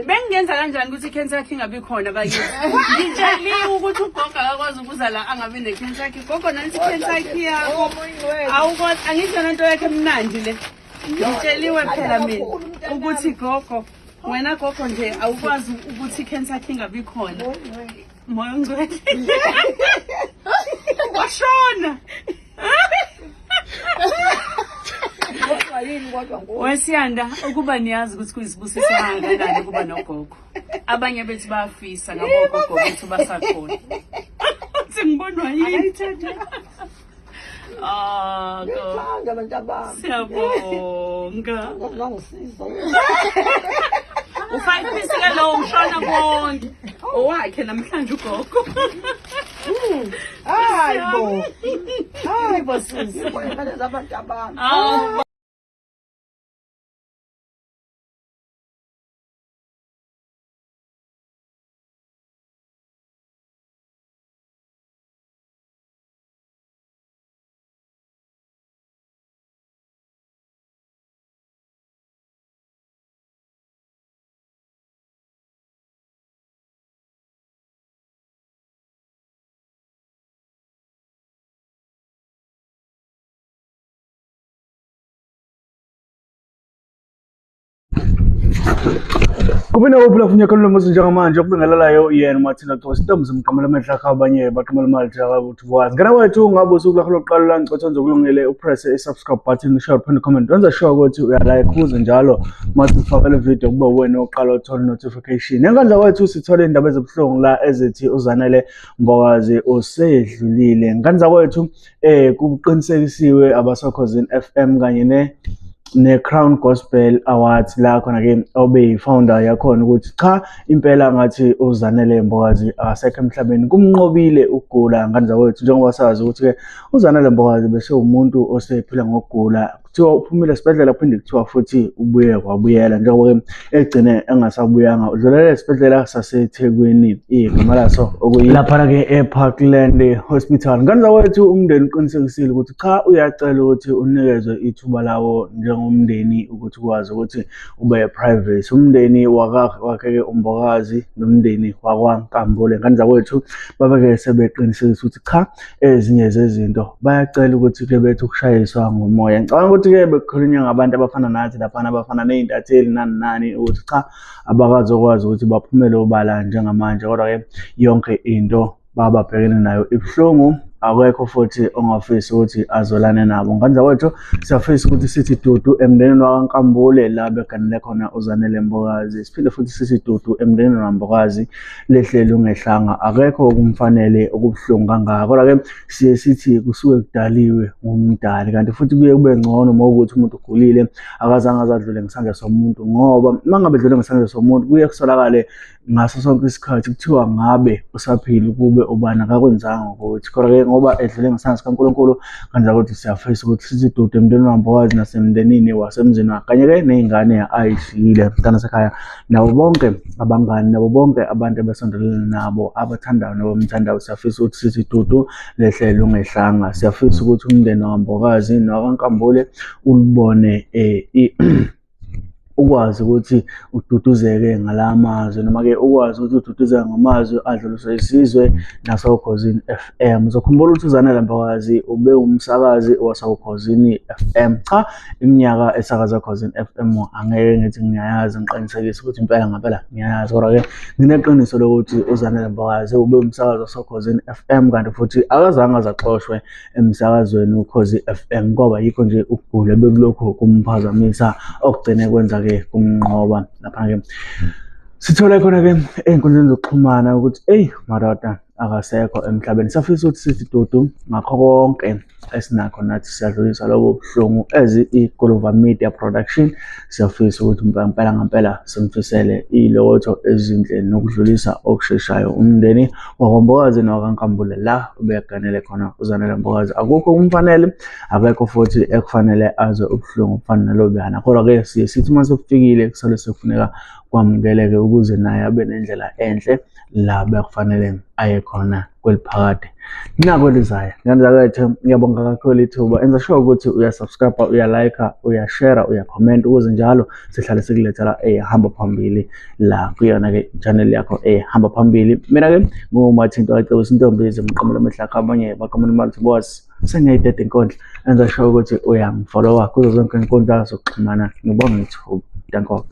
Bengenza kanjani ukuthi i-cancer yakhe ingabi khona bakithi? Ngitsheliwe ukuthi ugogo akakwazi ukuza la angabi ne-cancer yakhe. Gogo nansi i-cancer yakhe yakho. Awukwazi, angisho nento yakhe emnandi le. Ngitsheliwe phela mina ukuthi gogo, wena gogo nje awukwazi ukuthi i-cancer yakhe ingabi khona. Moya ongcwele. Washona. Wesiyanda ukuba niyazi ukuthi kuyisibusiso kangakanani ukuba nogogo. Abanye bethu bayafisa ngabogogo bethu basakhona. Sengibonwa yini? Ah, siyabonga. Ufayisile lo umshona bonke. Owakhe namhlanje ugogo. Hayibo. Hayibo sisi, bona abantu abantu. Kubina uphula funya kallo musu njengamanje kubingelelayo yena Martina Thosi Ntombi zimqamela amehla akho abanye baqamela imali jaka ukuthi wazi ngana wethu ngabe usuku lakho lokuqala la ngicotha nzokulungele upress i-subscribe button share pin comment wenza sure ukuthi uyalike kuze njalo mathi ufakele video kube wena oqala uthola notification engandla wethu sithole indaba ezibuhlungu la ezithi uZanele Mbokazi usedlulile ngandla wethu kuqinisekisiwe abasokhosini FM kanye ne-Crown Gospel Awards la khona ke obeyi-founder yakhona ukuthi cha impela ngathi uZanele Mbokazi akasekho emhlabeni kumnqobile ukugula ngandza wethu njengoba sazi ukuthi ke uZanele Mbokazi bese umuntu osephila ngokugula kuthiwa uphumile esibhedlela kuphinde kuthiwa futhi ubuye kwabuyela njengoba ke egcine engasabuyanga udlulele esibhedlela saseThekwini igama laso okuyilapha ke eParkland Hospital ngandza wethu umndeni uqinisekisile ukuthi cha uyacela ukuthi unikezwe ithuba lawo njengomndeni ukuthi ukwazi ukuthi ube private umndeni wakhe uMbokazi nomndeni wakwaNkambule ngandza wethu babeke sebeqinisekisa ukuthi cha ezinye zezinto bayacela ukuthi ke bethu ukushayiswa ngomoya ngicabanga ukuthi ke bekhulunywa ngabantu abafana nathi lapha abafana nezintatheli nani ukuthi cha abakazokwazi ukuthi baphumele obala njengamanje kodwa ke yonke into bababhekene nayo ibhlungu akekho futhi ongafisa ukuthi azolane nabo ngandza wethu siyafisa ukuthi sithi dudu emndenini wakwaNkambule la beganele khona uZanele Mbokazi siphinde futhi sithi dudu emndenini waMbokazi lehlelo ungehlanga akekho okumfanele okubuhlungu kangaka kodwa ke siye sithi kusuke kudaliwe ngumdali kanti futhi kuye kube ngcono uma ukuthi umuntu ugulile akazange azadlule ngesandla somuntu ngoba mangabe edlule ngesandla somuntu kuye kusolakale ngaso sonke isikhathi kuthiwa ngabe usaphila ukube ubani akakwenzanga ukuthi kodwa ke ngoba edlule ngesandla sikaNkulunkulu kanjalo ukuthi siyafisa ukuthi sizidude emndenini waMbokazi nasemndenini wasemzini wakhe kanye ke nezingane ayishiyile mntana sekhaya nabo bonke abangani nabo bonke abantu abasondelene nabo abathandayo nabamthandayo siyafisa ukuthi sizidudu lehlelo ungehlanga siyafisa ukuthi umndeni waMbokazi nowakaNkambule ulibone ukwazi ukuthi ududuzeke ngalamazwi noma ke ukwazi ukuthi ududuzeke ngamazwi adluliswe isizwe nasokhosini FM uzokhumbula ukuthi uZanele Mbokazi ube umsakazi wasokhosini FM cha iminyaka esakaza khosini FM angeke ngithi ngiyayazi ngiqinisekisa ukuthi impela ngempela ngiyayazi kodwa ke ngineqiniso lokuthi uZanele Mbokazi ube umsakazi wasokhosini FM kanti futhi akazange azaxoshwe emsakazweni uKhosi FM ngoba yikho nje ukugula bekulokho kumphazamisa okugcine kwenza ke kumnqoba lapha ke sithola khona ke einkundleni zokuxhumana ukuthi madoda akasekho emhlabeni safisa ukuthi sithi dudu ngakho konke esinakho nathi siyadlulisa lobo buhlungu i-Guluva Media Production siyafisa ukuthi impela ngempela simfisele ilotho ezinhle nokudlulisa okusheshayo umndeni wakwaMbokazi nowakaNkambule la ubeganele khona uZanele Mbokazi akukho kumfanele akekho futhi ekufanele azwe ubuhlungu kufana nalobuyana kodwa ke siye sithi mase kufikile kusale sekufuneka kwamukeleke ukuze naye abe nendlela enhle la bekufanele aye khona kweliphakade. Nginakwelizayo ngiyazakethe ngiyabonga kakhulu ithuba enza sure ukuthi uyasubscribe, uyalike, uyashare, uyakhomenta ukuze njalo sihlale sikulethela ehamba phambili la kuyona ke channel yakho ehamba phambili. Mina ke nguMathinto Acebisa Ntombizi Mqamulo Mehlaka abanye bakamuni Multi Boss sengiyayidede inkondlo enza sure ukuthi uyangifollowa kuzo zonke inkundla zokuxhumana. Ngibonga ithuba. Danko.